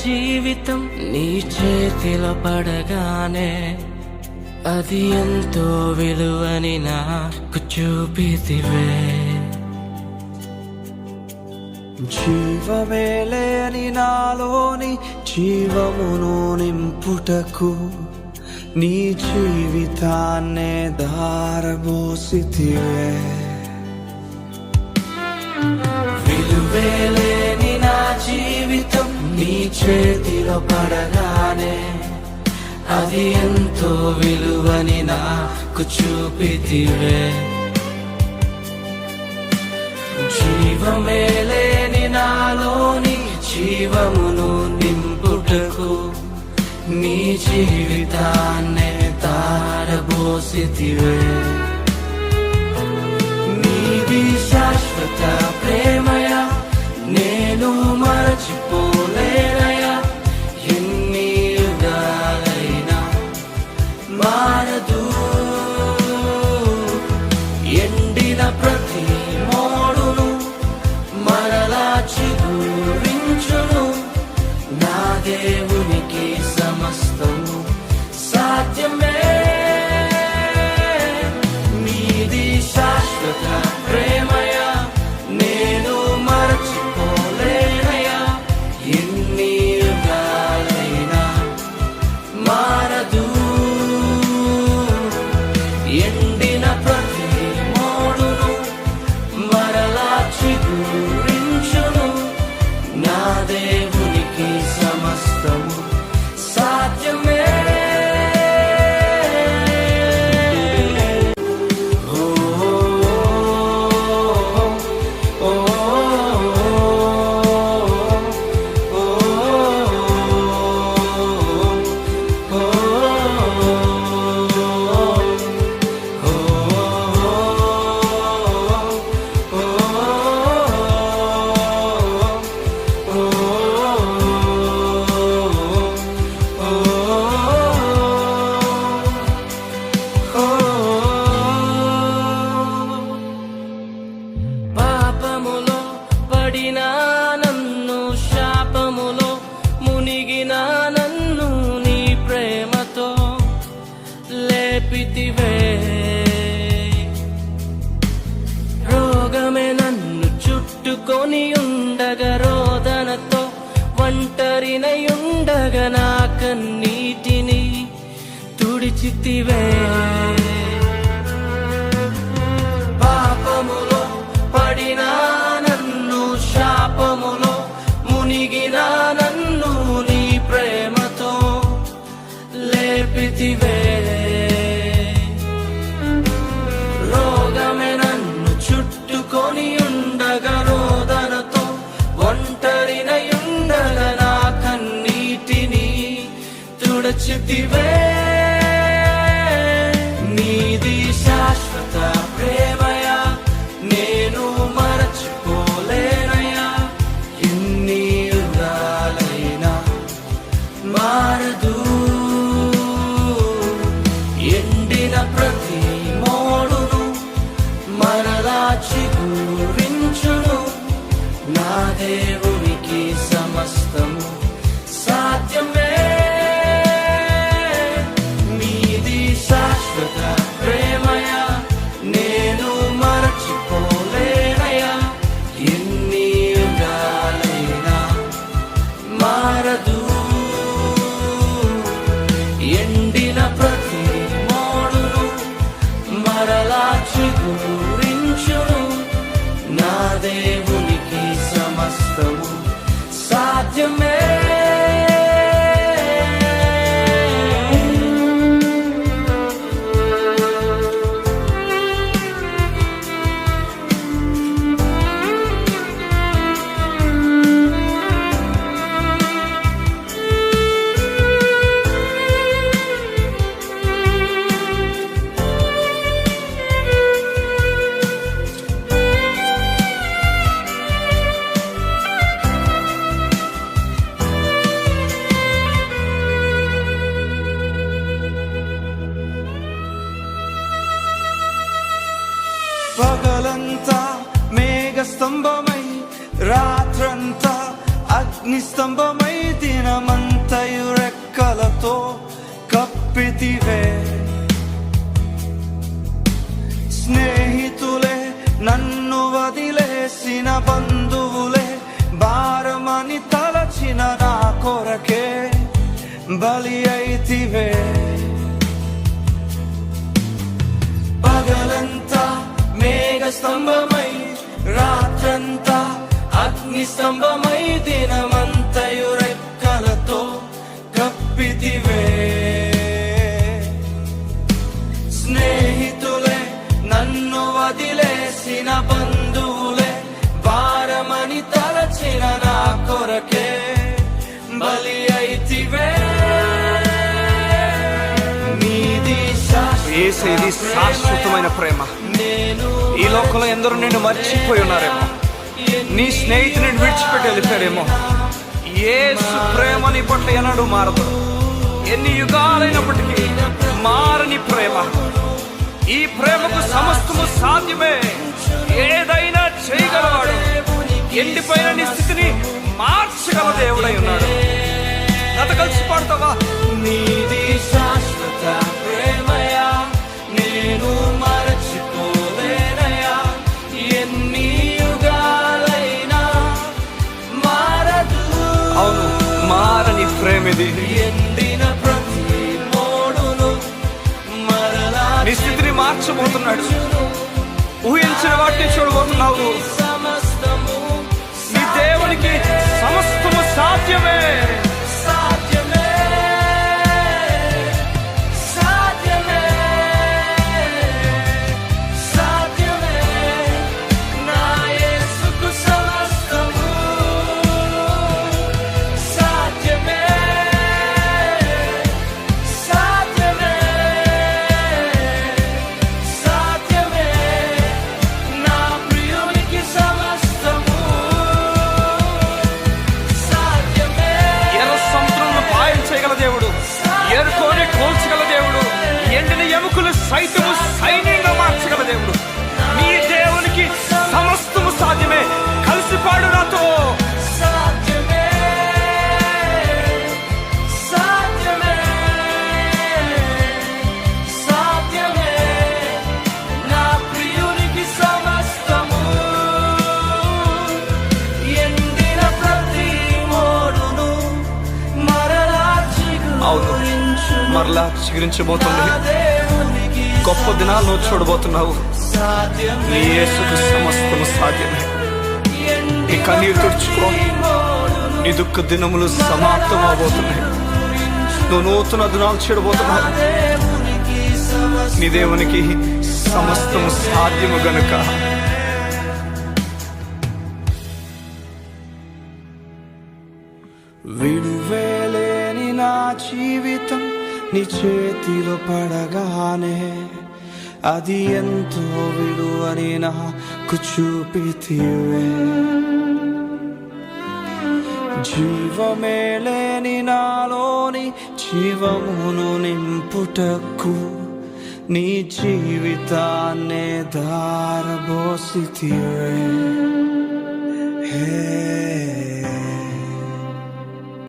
జీవితం నీ చేతిలో పడగానే అది ఎంతో విలువని నాకు చూపితివే. జీవమే లేని నాలోని జీవమును నింపుటకు నీ జీవితాన్నే ధారబోసితివే. విలువే లేని నా జీవితం నీ చేతిలో పడగానే అది ఎంతో విలువని నాకు చూపితివే. జీవమే లేని నాలోని జీవమును నింపుటకు నీ జీవితాన్నే ధారబోసితివే. నీది శాశ్వత ప్రేమయ నేను మరచిపోలేనయా. ఎన్ని యుగాలైనా మారదు. ఎండిన ప్రతి మోడును మరలా చిగురించును. నా దేవునికి సమస్తము సాధ్యమే. నీది శాశ్వత ప్రేమయ నేను మరచిపోలేనయా. ఎన్ని యుగాలైనా మారదు. ఎండిన ప్రతి మోడును మరలా చిగురించును. నా దేవునికి సమస్తము సాధ్యమే. పాపములో పడిన నన్ను, శాపములో మునిగిన నన్ను నీ ప్రేమతో లేపితివే. రోగమే నన్ను చుట్టుకొని ఉండగా, రోదనతో ఒంటరినయుండగా నా కన్నీటిని తుడిచితివే. పాపములో పడిన నన్ను, శాపములో మునిగిన నన్ను నీ ప్రేమతో లేపితివే. రోగమే నన్ను చుట్టుకొని ఉండగా, రోదనతో ఒంటరినయుండగా నా కన్నీటిని తుడచితివే. నీది శాశ్వత ప్రేమయ నేను మరచిపోలేనయా. ఎన్ని యుగాలైనా మారదు. ఎండిన ప్రతి మోడును మరలా చిగురించును. నా దేవునికి సమస్తము సాధ్యమే. నీది శాశ్వత ప్రేమయ నేను మరచిపోలేనయా. ఎన్ని యుగాలైనా మారదు. ఎండిన ప్రతి మోడును మరలా చిగురించును. నా దేవునికి సమస్తము సాధ్యమే. అగ్నిస్తంభమై దినమంతయు రెక్కలతో కప్పితివే. స్నేహితులే నన్ను వదిలేసిన బంధువులే భారమని తలచిన నా కొరకే బలి అయితివే. పగలంతా మేఘ స్తంభమై రాత్రంతా అగ్ని స్తంభమై దినమంతయు రెక్కలతో కప్పితివే. స్నేహితులే నన్ను వదిలేసిన బంధువులే భారమని తలచిన నా కొరకే బలి అయితివే. యేసయ్యది శాశ్వతమైన ప్రేమ. ఈ లోకంలో ఎందరో నిన్ను మర్చిపోయి ఉన్నారేమో, నీ స్నేహితుని విడిచిపెట్టి వెళ్ళిపోయారేమో. యేసు ప్రేమ నీ పట్ల ఎన్నడూ మారదు. ఎన్ని యుగాలైనప్పటికీ మారని ప్రేమ. ఈ ప్రేమకు సమస్తము సాధ్యమే. ఏదైనా చేయగలవాడు. ఎండిపోయిన నీ స్థితిని మార్చగల దేవుడై ఉన్నాడు. గత కలిసి పాడతావా? నీది శాశ్వత ప్రేమయా, నేను మరచిపోలేనయా. ఎన్ని యుగాలైనా మారదు. అవును, మారని ప్రేమిది. ఎండిన ప్రతి మోడును మరలా నీ స్థితిని మార్చబోతున్నాడు. ఊహించిన వాటిని చూడబోతున్నావు. సమస్తము నీ దేవునికి సమస్తము సాధ్యమే. సాధ్యమే, సాధ్యమే, సాధ్యమే. నా యేసుకు సమస్తము సాధ్యమే, సాధ్యమే, సాధ్యమే. నా ప్రియునికి సమస్తము సాధ్యమే. ఎర్ర సముద్రంలో పాయం చేయగల దేవుడు, ఎరుకోని కోల్చగల దేవుడు, ఎండిన ఎముకలు సైతము సైన్యంగా మార్చగల దేవుడు. నీ దేవునికి సమస్తము సాధ్యమే. కలిసి పాడు నాతో. సాధ్యమే, సాధ్యమే, సాధ్యమే. నా ప్రియునికి సమస్తము. ఎండిన ప్రతి మోడును మరలా అవును, మరలా చిగురించబోతుంది. దేవునికి గొప్ప దినాలు నువ్వు చూడబోతున్నావు. సాధ్యమే. నీ యేసుకు సమస్తము సాధ్యమే. నీ కన్నీరు తుడుచుకో. నీ దుఃఖ దినములు సమాప్తం అవబోతున్నాయి. నువ్వు నూతన దినాలు చూడబోతున్నావు. దేవునికి సమస్తము. నీ దేవునికి సమస్తము సాధ్యము గనుక విడువేలేని నా జీవితం నీ చేతిలో పడగానే అది ఎంతో విలువని నాకు చూపితివే. జీవమే లేని నాలోని జీవమును నింపుటకు నీ జీవితాన్నే ధారబోసితివే.